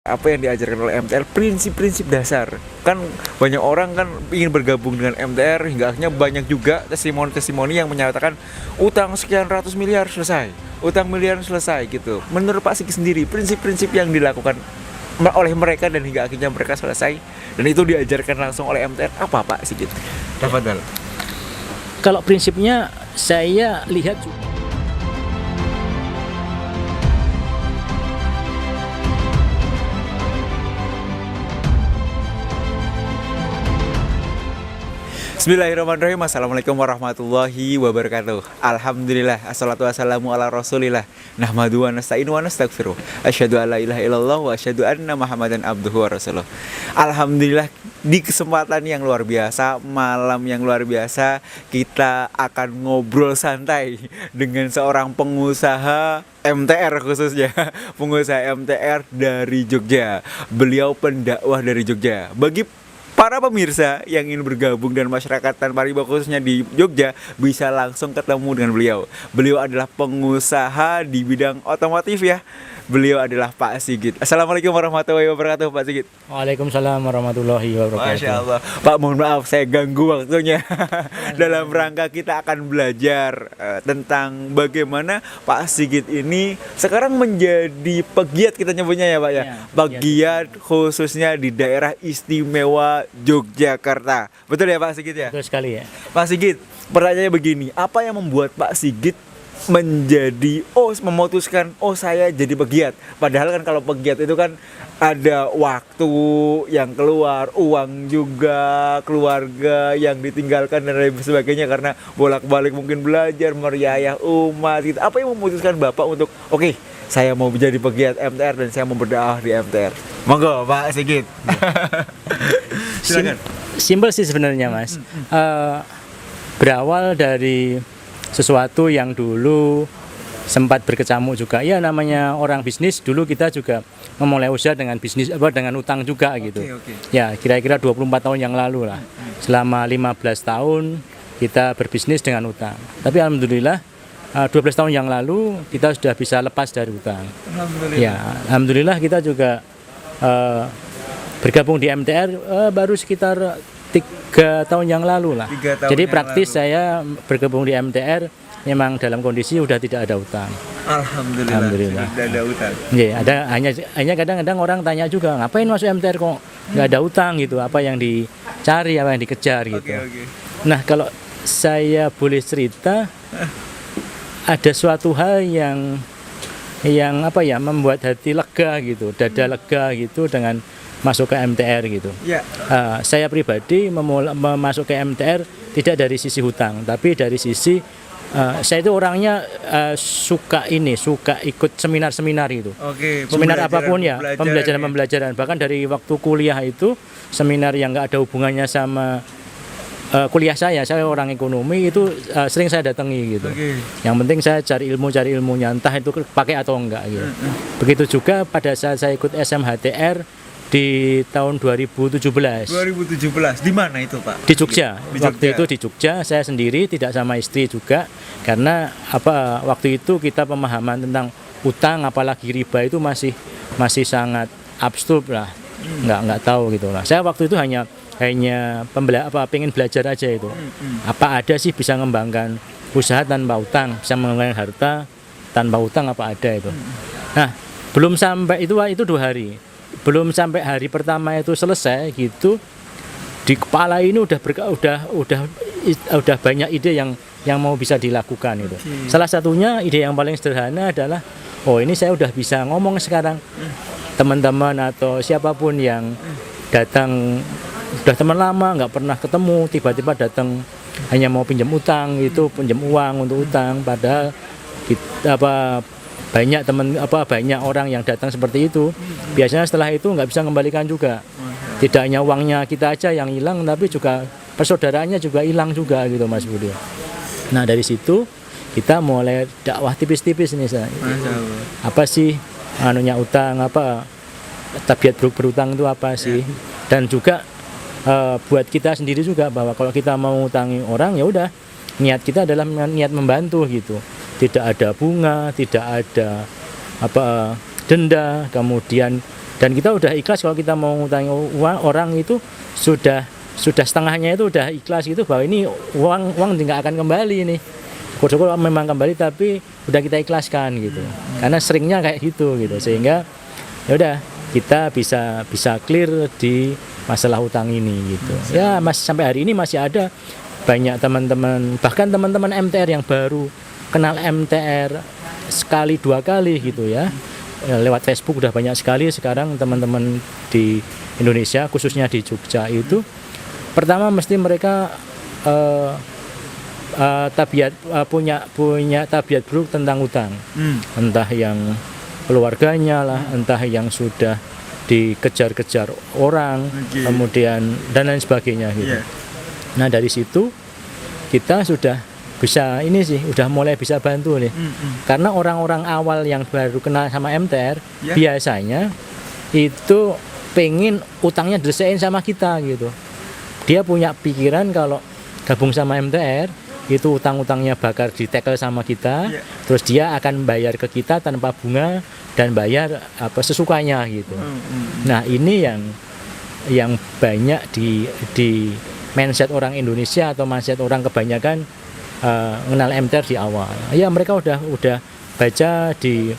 apa yang diajarkan oleh MTR, prinsip-prinsip dasar. Kan banyak orang kan ingin bergabung dengan MTR, hingga akhirnya banyak juga testimoni-testimoni yang menyatakan utang sekian ratus miliar selesai, utang miliar selesai gitu. Menurut Pak Sigit sendiri, prinsip-prinsip yang dilakukan oleh mereka dan hingga akhirnya mereka selesai dan itu diajarkan langsung oleh MTR apa Pak Sigit? Tafadhal. Kalau prinsipnya saya lihat Bismillahirrahmanirrahim. Assalamualaikum warahmatullahi wabarakatuh. Alhamdulillah, assalatu wassalamu ala rasulillah. Nahmadu wa nasta'inu wa nastaghfiruh. Asyhadu an la ilaha illallah wa asyhadu anna Muhammadan abduhu wa rasuluh. Alhamdulillah, di kesempatan yang luar biasa, malam yang luar biasa, kita akan ngobrol santai dengan seorang pengusaha MTR khususnya, pengusaha MTR dari Jogja. Beliau pendakwah dari Jogja. Bagi para pemirsa yang ingin bergabung dan masyarakat tanpa riba khususnya di Jogja bisa langsung ketemu dengan beliau. Beliau adalah pengusaha di bidang otomotif ya. Beliau adalah Pak Sigit. Assalamualaikum warahmatullahi wabarakatuh Pak Sigit. Waalaikumsalam warahmatullahi wabarakatuh. Masya Allah. Pak, mohon maaf saya ganggu waktunya. Dalam rangka kita akan belajar tentang bagaimana Pak Sigit ini sekarang menjadi pegiat, kita nyebutnya ya Pak ya. Pegiat khususnya di daerah istimewa Yogyakarta. Betul ya Pak Sigit ya? Betul sekali ya. Pak Sigit, pertanyaannya begini, apa yang membuat Pak Sigit memutuskan saya jadi pegiat? Padahal kan kalau pegiat itu kan ada waktu yang keluar, uang juga, keluarga yang ditinggalkan dan lain sebagainya karena bolak-balik mungkin belajar, meriayah umat gitu. Apa yang memutuskan Bapak untuk saya mau menjadi pegiat MTR dan saya mau berdakwah di MTR? Monggo Pak Sigit. Silakan. Simpel sih sebenarnya Mas. Berawal dari sesuatu yang dulu sempat berkecamuk juga. Ya namanya orang bisnis, dulu kita juga memulai usaha dengan bisnis dengan utang juga gitu. Ya, kira-kira 24 tahun yang lalu lah. Selama 15 tahun kita berbisnis dengan utang. Tapi alhamdulillah 12 tahun yang lalu kita sudah bisa lepas dari utang. Alhamdulillah. Ya, alhamdulillah kita juga bergabung di MTR baru sekitar 3 tahun yang lalu lah. Jadi praktis saya bergabung di MTR memang dalam kondisi udah tidak ada utang. Alhamdulillah. Tidak ada utang. Iya, hanya kadang-kadang orang tanya juga, ngapain masuk MTR kok nggak ada utang gitu? Apa yang dicari, apa yang dikejar gitu. Nah, kalau saya boleh cerita, ada suatu hal yang membuat hati lega gitu, dada lega gitu dengan masuk ke MTR gitu. Saya pribadi masuk ke MTR tidak dari sisi hutang, tapi dari sisi saya itu orangnya suka ikut seminar-seminar itu. Seminar apapun ya, pembelajaran. Bahkan dari waktu kuliah itu seminar yang nggak ada hubungannya sama kuliah saya orang ekonomi itu sering saya datangi gitu. Yang penting saya cari ilmunya, entah itu pakai atau enggak gitu. Begitu juga pada saat saya ikut SMHTR di tahun 2017. Di mana itu Pak? Di Jogja. Waktu itu di Jogja, saya sendiri tidak sama istri juga karena waktu itu kita pemahaman tentang utang apalagi riba itu masih sangat abstrak lah. Nggak tahu gitu lah. Saya waktu itu hanya pengen belajar aja itu. Apa ada sih bisa mengembangkan usaha tanpa utang, bisa mengembangkan harta tanpa utang, apa ada itu. Nah, belum sampai itu 2 hari. Belum sampai hari pertama itu selesai gitu, di kepala ini udah banyak ide yang mau bisa dilakukan itu. Salah satunya ide yang paling sederhana adalah ini saya udah bisa ngomong sekarang. Teman-teman atau siapapun yang datang udah teman lama nggak pernah ketemu, tiba-tiba datang hanya mau pinjam utang itu, pinjam uang untuk utang, padahal banyak orang yang datang seperti itu. Biasanya setelah itu nggak bisa kembalikan juga. Tidak hanya uangnya kita aja yang hilang, tapi juga persaudaraannya juga hilang juga gitu Mas Budi. Nah dari situ kita mulai dakwah tipis-tipis nih saya. Apa sih utang, tabiat berutang itu apa sih? Dan juga buat kita sendiri juga bahwa kalau kita mau utangi orang ya udah niat kita adalah niat membantu gitu. Tidak ada bunga, tidak ada denda, kemudian Dan kita udah ikhlas kalau kita mau ngutangi uang orang itu sudah setengahnya itu udah ikhlas gitu bahwa ini uang nggak akan kembali nih. Syukur-syukur memang kembali tapi udah kita ikhlaskan gitu. Karena seringnya kayak gitu sehingga ya udah kita bisa clear di masalah utang ini gitu. Ya sampai hari ini masih ada banyak teman-teman, bahkan teman-teman MTR yang baru kenal MTR sekali 2 kali gitu ya. Lewat Facebook udah banyak sekali sekarang teman-teman di Indonesia khususnya di Jogja itu pertama mesti mereka punya tabiat buruk tentang utang, entah yang keluarganya lah, entah yang sudah dikejar-kejar orang, kemudian dan lain sebagainya gitu. Nah dari situ kita sudah bisa udah mulai bisa bantu nih. Karena orang-orang awal yang baru kenal sama MTR biasanya itu pengen utangnya diselesain sama kita gitu. Dia punya pikiran kalau gabung sama MTR itu utang-utangnya bakal ditekel sama kita, terus dia akan bayar ke kita tanpa bunga dan bayar sesukanya gitu. Nah ini yang banyak di mindset orang Indonesia atau mindset orang kebanyakan mengenal MTR di awal. Ya mereka udah baca di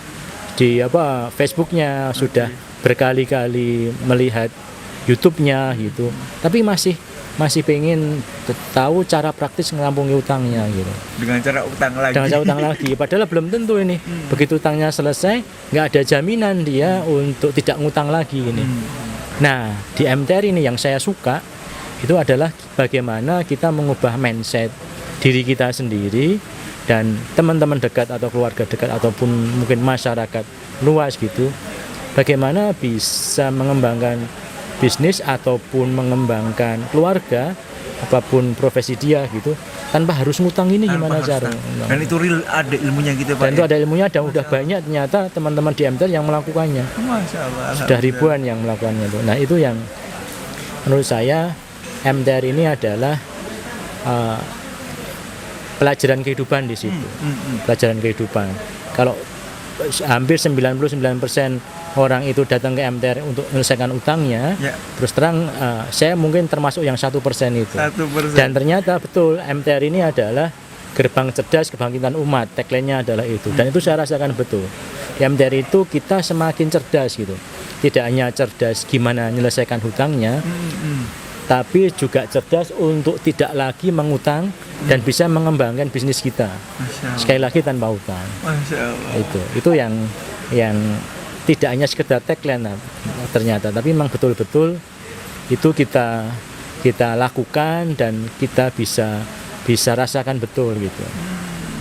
Facebooknya, sudah berkali-kali melihat YouTube-nya gitu. Tapi masih pengen tahu cara praktis ngerampungi utangnya gitu. Dengan cara utang lagi. Padahal belum tentu ini. Begitu utangnya selesai, nggak ada jaminan dia untuk tidak ngutang lagi ini. Nah di MTR ini yang saya suka itu adalah bagaimana kita mengubah mindset diri kita sendiri dan teman-teman dekat atau keluarga dekat ataupun mungkin masyarakat luas gitu, bagaimana bisa mengembangkan bisnis ataupun mengembangkan keluarga apapun profesi dia gitu tanpa harus ngutang ini gimana cara. Dan itu real ada ilmunya gitu Pak. Dan itu ada ilmunya dan udah banyak ternyata teman-teman di MTR yang melakukannya. Masya Allah. Sudah ribuan yang melakukannya itu. Nah itu yang menurut saya MTR ini adalah pelajaran kehidupan di situ. Pelajaran kehidupan. Kalau hampir 99% orang itu datang ke MTR untuk menyelesaikan utangnya, terus terang saya mungkin termasuk yang 1% itu. 1%. Dan ternyata betul MTR ini adalah gerbang cerdas kebangkitan umat. Tagline-nya adalah itu. Dan itu saya rasakan betul. Di MTR itu kita semakin cerdas gitu. Tidak hanya cerdas gimana menyelesaikan hutangnya, tapi juga cerdas untuk tidak lagi mengutang dan bisa mengembangkan bisnis kita. Sekali lagi tanpa utang. Masya Allah. Itu yang tidak hanya sekedar tagline ternyata, tapi memang betul-betul itu kita lakukan dan kita bisa rasakan betul gitu.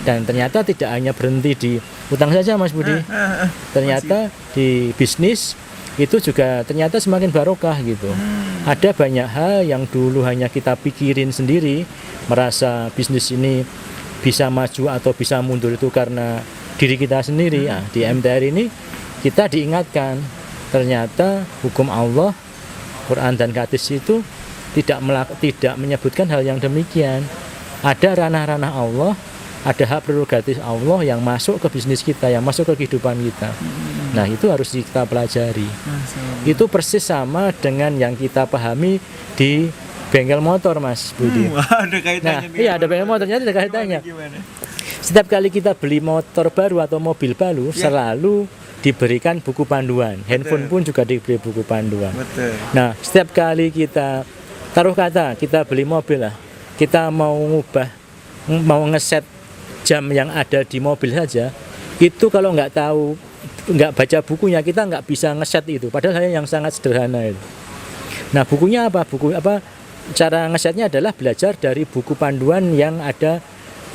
Dan ternyata tidak hanya berhenti di utang saja Mas Budi. Ternyata di bisnis itu juga ternyata semakin barokah gitu. Ada banyak hal yang dulu hanya kita pikirin sendiri, merasa bisnis ini bisa maju atau bisa mundur itu karena diri kita sendiri. Nah, di MTR ini kita diingatkan ternyata hukum Allah, Quran dan hadis itu tidak menyebutkan hal yang demikian. Ada ranah-ranah Allah, ada hak prerogatif Allah yang masuk ke bisnis kita, yang masuk ke kehidupan kita. Nah itu harus kita pelajari. Itu persis sama dengan yang kita pahami di bengkel motor Mas Budi. Ada kaitannya. Nah, iya ada bengkel motornya, ada kaitannya. Setiap kali kita beli motor baru atau mobil baru selalu diberikan buku panduan. Handphone pun juga diberi buku panduan. Betul. Nah setiap kali kita taruh kata kita beli mobil lah, kita mau ngeset jam yang ada di mobil saja, itu kalau nggak baca bukunya kita nggak bisa ngeset itu. Padahal hal yang sangat sederhana itu. Nah bukunya apa? Cara ngesetnya adalah belajar dari buku panduan yang ada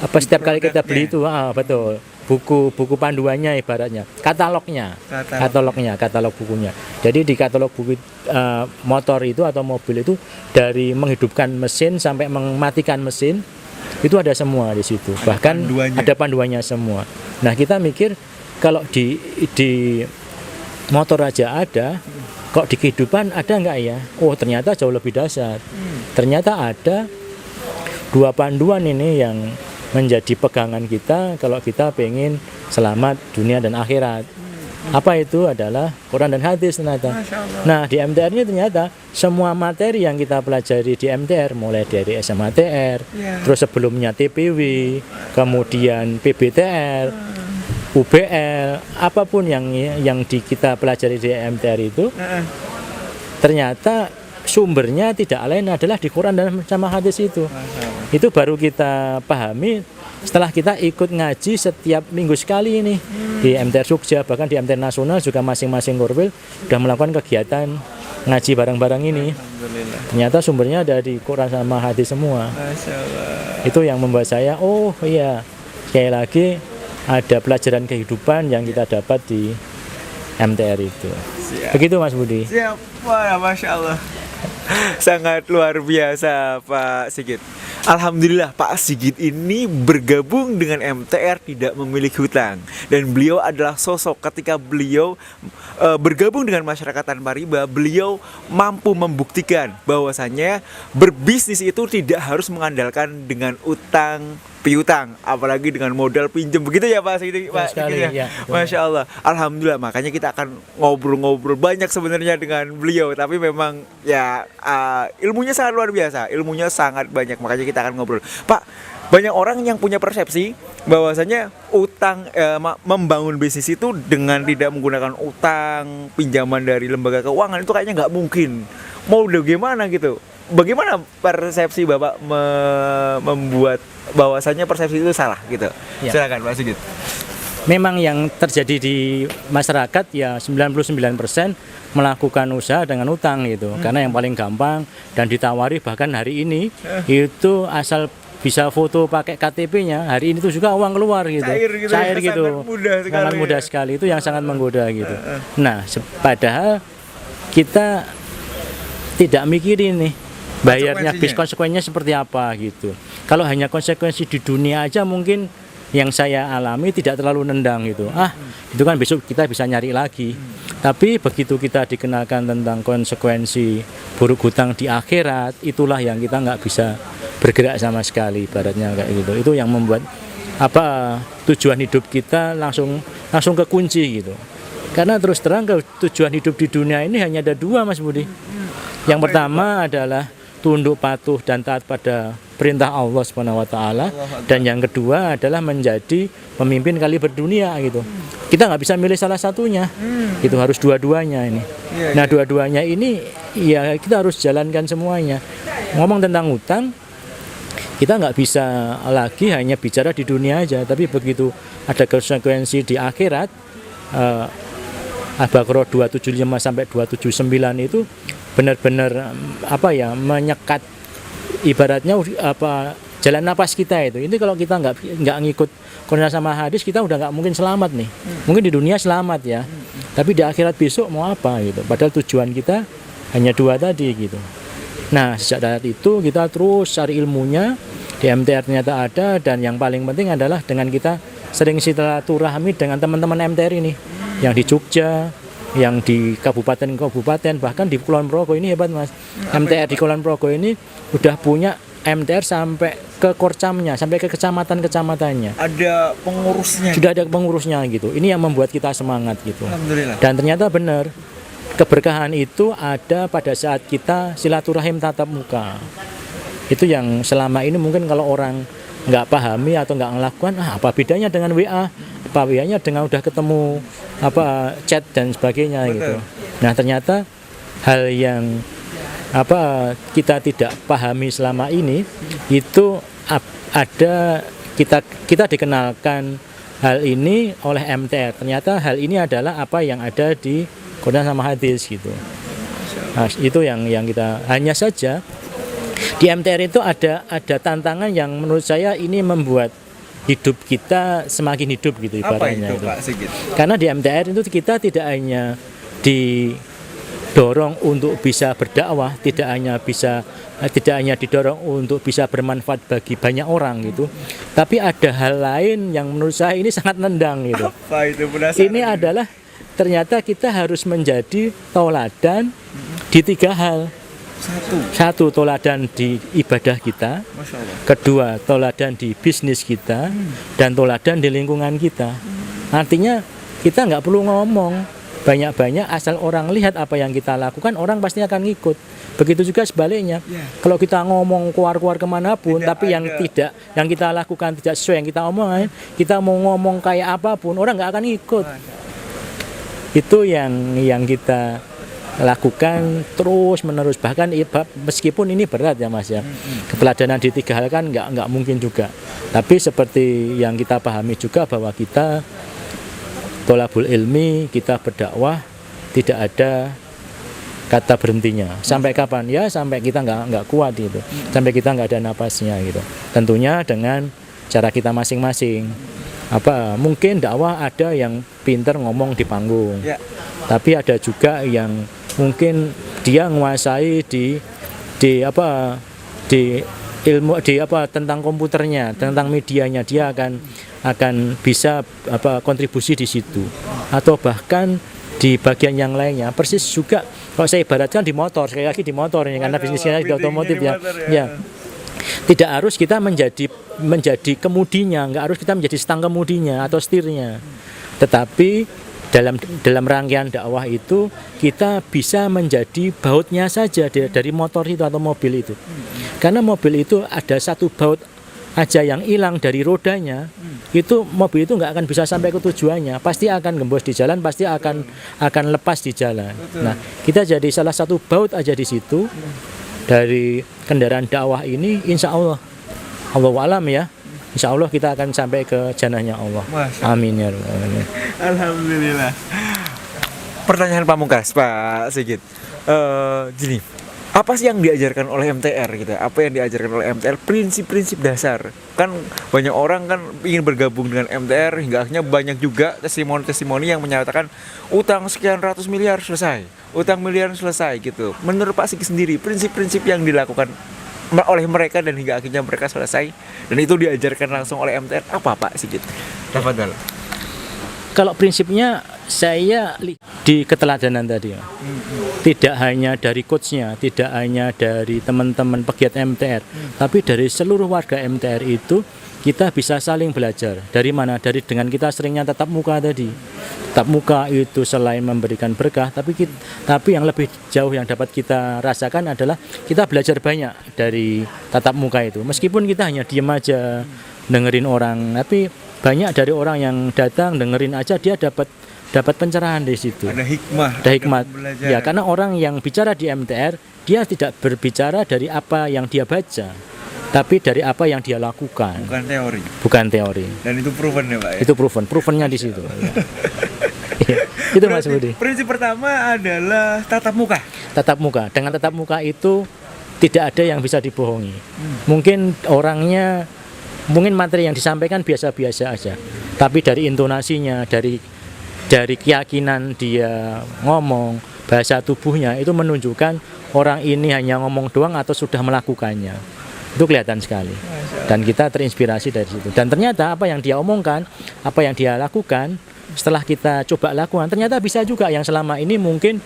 setiap kali kita beli itu. Betul. Buku panduannya ibaratnya, katalog bukunya. Jadi di katalog buku motor itu atau mobil itu dari menghidupkan mesin sampai mematikan mesin itu ada semua di situ. Bahkan ada panduannya semua. Nah kita mikir kalau di motor aja ada, kok di kehidupan ada nggak ya? Oh ternyata jauh lebih dahsyat. Ternyata ada 2 panduan ini yang menjadi pegangan kita kalau kita pengen selamat dunia dan akhirat. Apa itu adalah Quran dan hadis ternyata. Nah, di MTR ini ternyata semua materi yang kita pelajari di MTR, mulai dari SMATR, terus sebelumnya TPW, kemudian PBTR, UBL, apapun yang kita pelajari di MTR itu, ternyata sumbernya tidak lain adalah di Quran dan sama hadis itu. Itu baru kita pahami setelah kita ikut ngaji setiap minggu sekali ini di MTR Jogja, bahkan di MTR Nasional juga masing-masing korwil sudah melakukan kegiatan ngaji bareng-bareng ini. Ternyata sumbernya ada di Quran sama hadis semua. Itu yang membuat saya, oh iya, sekali lagi ada pelajaran kehidupan yang kita dapat di MTR itu. Siap. Begitu Mas Budi. Siap, wah, Masya Allah. Sangat luar biasa Pak Sigit. Alhamdulillah Pak Sigit ini bergabung dengan MTR tidak memiliki hutang. Dan beliau adalah sosok ketika beliau bergabung dengan masyarakat tanpa riba. Beliau mampu membuktikan bahwasannya berbisnis itu tidak harus mengandalkan dengan utang piutang, apalagi dengan modal pinjam, begitu ya Pak Sigit, Pak Sigit ya? Ya, Masya Allah. Alhamdulillah, makanya kita akan ngobrol-ngobrol banyak sebenarnya dengan beliau, tapi memang ya ilmunya sangat luar biasa, ilmunya sangat banyak, makanya kita akan ngobrol. Pak, banyak orang yang punya persepsi bahwasanya utang membangun bisnis itu dengan tidak menggunakan utang, pinjaman dari lembaga keuangan itu kayaknya nggak mungkin. Mau udah gimana gitu? Bagaimana persepsi Bapak membuat bahwasanya persepsi itu salah gitu? Ya. Silakan Pak Sigit. Memang yang terjadi di masyarakat ya 99% melakukan usaha dengan utang gitu. Karena yang paling gampang dan ditawari bahkan hari ini itu asal bisa foto pakai KTP-nya, hari ini tuh juga uang keluar gitu. Cair gitu. Sangat mudah sekali, itu yang sangat menggoda gitu. Nah, padahal kita tidak mikirin nih bayarnya bis konsekuensinya seperti apa gitu. Kalau hanya konsekuensi di dunia aja mungkin yang saya alami tidak terlalu nendang gitu. Itu kan besok kita bisa nyari lagi. Tapi begitu kita dikenalkan tentang konsekuensi buruk hutang di akhirat, itulah yang kita nggak bisa bergerak sama sekali, ibaratnya kayak gitu. Itu yang membuat tujuan hidup kita langsung kekunci gitu. Karena terus terang tujuan hidup di dunia ini hanya ada dua Mas Budi. Yang pertama adalah tunduk patuh dan taat pada perintah Allah Subhanahu wa taala, dan yang kedua adalah menjadi pemimpin kali berdunia gitu. Kita nggak bisa milih salah satunya. Itu harus dua-duanya ini. Nah, dua-duanya ini ya kita harus jalankan semuanya. Ngomong tentang utang, kita nggak bisa lagi hanya bicara di dunia aja, tapi begitu ada konsekuensi di akhirat, Al-Baqarah 275 sampai 279 itu benar-benar menyekat ibaratnya jalan napas kita itu. Ini kalau kita nggak ngikut Quran sama hadis, kita udah nggak mungkin selamat nih. Mungkin di dunia selamat ya, tapi di akhirat besok mau apa gitu. Padahal tujuan kita hanya dua tadi gitu. Nah, sejak saat itu kita terus cari ilmunya di MTR ternyata ada, dan yang paling penting adalah dengan kita sering silaturahmi dengan teman-teman MTR ini yang di Jogja, yang di kabupaten-kabupaten, bahkan di Kulon Progo ini hebat Mas. MTR di Kulon Progo ini udah punya MTR sampai ke korcamnya, sampai ke kecamatan-kecamatannya. Ada pengurusnya. Sudah ada pengurusnya gitu. Ini yang membuat kita semangat gitu. Alhamdulillah. Dan ternyata benar, keberkahan itu ada pada saat kita silaturahim tatap muka. Itu yang selama ini mungkin kalau orang nggak pahami atau nggak melakukan, apa bedanya dengan WA? Apa bedanya dengan udah ketemu chat dan sebagainya. Betul. Gitu. Nah, ternyata hal yang kita tidak pahami selama ini itu ada, kita dikenalkan hal ini oleh MTR. Ternyata hal ini adalah apa yang ada di Quran sama hadis gitu. Nah, itu yang kita, hanya saja di MTR itu ada tantangan yang menurut saya ini membuat hidup kita semakin hidup gitu ibaratnya. Apa itu, Pak Sigit? Karena di MTR itu kita tidak hanya didorong untuk bisa berdakwah, tidak hanya didorong untuk bisa bermanfaat bagi banyak orang gitu. Tapi ada hal lain yang menurut saya ini sangat nendang gitu. Apa itu? Penasaran. Ini adalah ternyata kita harus menjadi tauladan di tiga hal. Satu, tauladan di ibadah kita. Kedua, tauladan di bisnis kita. Dan tauladan di lingkungan kita. Artinya kita nggak perlu ngomong banyak-banyak, asal orang lihat apa yang kita lakukan, orang pasti akan ngikut. Begitu juga sebaliknya. Kalau kita ngomong keluar-keluar kemanapun, tapi yang kita lakukan tidak sesuai yang kita omongin, kita mau ngomong kayak apapun, orang nggak akan ikut. Itu yang kita lakukan terus menerus, bahkan meskipun ini berat ya Mas ya. Keteladanan di 3 hal kan nggak mungkin juga. Tapi seperti yang kita pahami juga bahwa kita tholabul ilmi, kita berdakwah tidak ada kata berhentinya. Sampai kapan? Ya sampai kita nggak kuat gitu. Sampai kita nggak ada napasnya gitu. Tentunya dengan cara kita masing-masing. Mungkin dakwah ada yang pinter ngomong di panggung. Tapi ada juga yang mungkin dia menguasai di ilmu tentang komputernya, tentang medianya, dia akan bisa kontribusi di situ, atau bahkan di bagian yang lainnya. Persis juga kalau saya ibaratkan di motor, sekali lagi di motor ini karena bisnisnya di otomotif ya. Tidak harus kita menjadi kemudinya, nggak harus kita menjadi stang kemudinya atau setirnya, tetapi dalam rangkaian dakwah itu kita bisa menjadi bautnya saja dari motor itu atau mobil itu. Karena mobil itu ada satu baut aja yang hilang dari rodanya, itu mobil itu nggak akan bisa sampai ke tujuannya, pasti akan gembos di jalan, pasti akan lepas di jalan. Nah, kita jadi salah satu baut aja di situ dari kendaraan dakwah ini, insya Allah, Allahu a'lam ya. Insya Allah kita akan sampai ke jannahnya Allah. Amin ya Rabbal. Alhamdulillah. Pertanyaan pamungkas Pak Sigit. Gini, apa sih yang diajarkan oleh MTR gitu? Apa yang diajarkan oleh MTR? Prinsip-prinsip dasar. Kan banyak orang kan ingin bergabung dengan MTR, hingga akhirnya banyak juga testimoni-testimoni yang menyatakan utang sekian ratus miliar selesai, utang miliar selesai gitu. Menurut Pak Sigit sendiri, prinsip-prinsip yang dilakukan oleh mereka dan hingga akhirnya mereka selesai dan itu diajarkan langsung oleh MTR, apa Pak Sigit? Tafadhol. Kalau prinsipnya saya di keteladanan tadi, tidak hanya dari coachnya, tidak hanya dari teman-teman pegiat MTR, tapi dari seluruh warga MTR itu kita bisa saling belajar. Dari mana? Dengan kita seringnya tatap muka tadi. Tatap muka itu selain memberikan berkah, tapi yang lebih jauh yang dapat kita rasakan adalah kita belajar banyak dari tatap muka itu. Meskipun kita hanya diam aja dengerin orang, tapi banyak dari orang yang datang dengerin aja, dia dapat pencerahan di situ. Ada hikmah. Ya, karena orang yang bicara di MTR, dia tidak berbicara dari apa yang dia baca, tapi dari apa yang dia lakukan. Bukan teori. Dan itu proven ya Pak ya? Itu provennya di situ. Ya. Itu Mas Budi. Prinsip pertama adalah tatap muka. Tatap muka. Dengan tatap muka itu tidak ada yang bisa dibohongi. Mungkin materi yang disampaikan biasa-biasa aja, tapi dari intonasinya, dari keyakinan dia ngomong, bahasa tubuhnya itu menunjukkan orang ini hanya ngomong doang atau sudah melakukannya. Itu kelihatan sekali. Dan kita terinspirasi dari situ. Dan ternyata apa yang dia omongkan, apa yang dia lakukan, setelah kita coba lakukan, ternyata bisa juga yang selama ini mungkin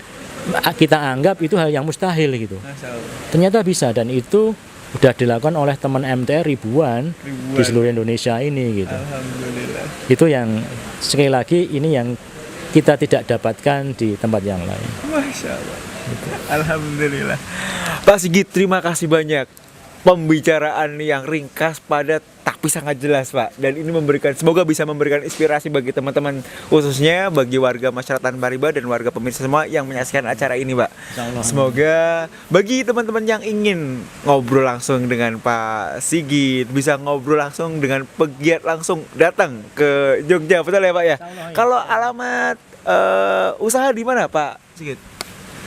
kita anggap itu hal yang mustahil gitu. Ternyata bisa, dan itu udah dilakukan oleh teman MTR ribuan di seluruh Indonesia ini gitu. Alhamdulillah. Itu yang sekali lagi ini yang kita tidak dapatkan di tempat yang lain. Masya Allah. Gitu. Alhamdulillah. Pak Sigit, terima kasih banyak. Pembicaraan yang ringkas, padat, tapi sangat jelas Pak. Dan ini semoga bisa memberikan inspirasi bagi teman-teman, khususnya bagi warga masyarakat Tanpa Riba dan warga pemirsa semua yang menyaksikan acara ini Pak. Semoga bagi teman-teman yang ingin ngobrol langsung dengan Pak Sigit, bisa ngobrol langsung dengan pegiat, langsung datang ke Jogja, betul ya Pak ya? Kalau alamat usaha di mana Pak Sigit?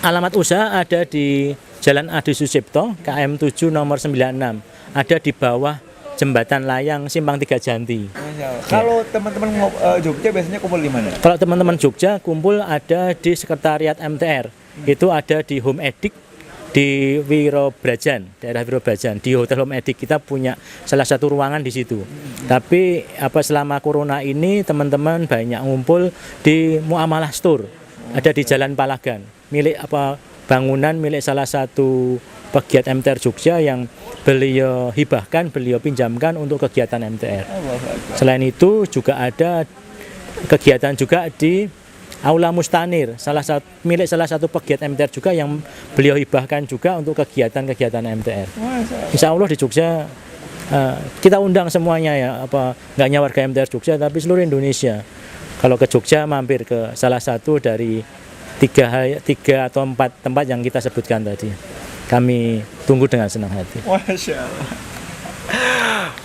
Alamat usaha ada di Jalan Adi Sucipto, KM 7 nomor 96. Ada di bawah Jembatan Layang Simpang 3 Janti. Kalau teman-teman Jogja biasanya kumpul di mana? Kalau teman-teman Jogja kumpul ada di sekretariat MTR. Itu ada di Home Edik di Wirobrajan, daerah Wirobrajan. Di Hotel Home Edik kita punya salah satu ruangan di situ. Tapi selama corona ini teman-teman banyak ngumpul di Muamalah Store. Ada di Jalan Palagan. Bangunan milik salah satu pegiat MTR Jogja yang beliau hibahkan, beliau pinjamkan untuk kegiatan MTR. Selain itu juga ada kegiatan juga di Aula Mustanir, milik salah satu pegiat MTR juga yang beliau hibahkan juga untuk kegiatan-kegiatan MTR. Insya Allah di Jogja kita undang semuanya ya, nggak hanya warga MTR Jogja tapi seluruh Indonesia. Kalau ke Jogja mampir ke salah satu dari tiga atau 4 tempat yang kita sebutkan tadi. Kami tunggu dengan senang hati. Masya Allah.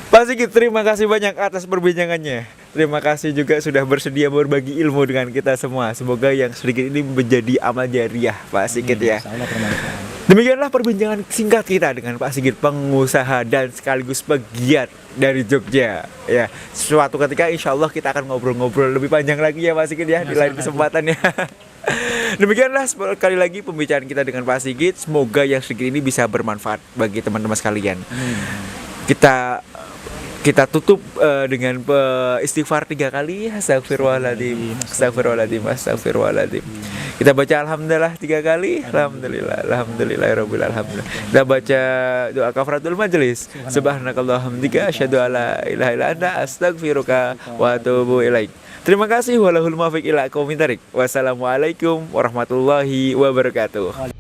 Pak Sigit, terima kasih banyak atas perbincangannya. Terima kasih juga sudah bersedia berbagi ilmu dengan kita semua. Semoga yang sedikit ini menjadi amal jariah, Pak Sigit ya. Demikianlah perbincangan singkat kita dengan Pak Sigit, pengusaha dan sekaligus pegiat dari Jogja. Ya, suatu ketika insya Allah kita akan ngobrol-ngobrol lebih panjang lagi ya Pak Sigit ya, di lain kesempatan ya. Demikianlah sekali lagi pembicaraan kita dengan Pak Sigit. Semoga yang sedikit ini bisa bermanfaat bagi teman-teman sekalian. Kita tutup dengan istighfar 3 kali. Astagfirullahaladzim, astagfirullahaladzim, astagfirullahaladzim. Kita baca alhamdulillah 3 kali. Alhamdulillah, alhamdulillahirabbil alamin. Kita baca doa kafaratul majelis. Subhanakallahumma hamdika asyhadu alla ilaha illa anta astaghfiruka wa atubu ilaik. Terima kasih. Walahul muwaffiq ila aqwamit thoriq. Wassalamualaikum warahmatullahi wabarakatuh.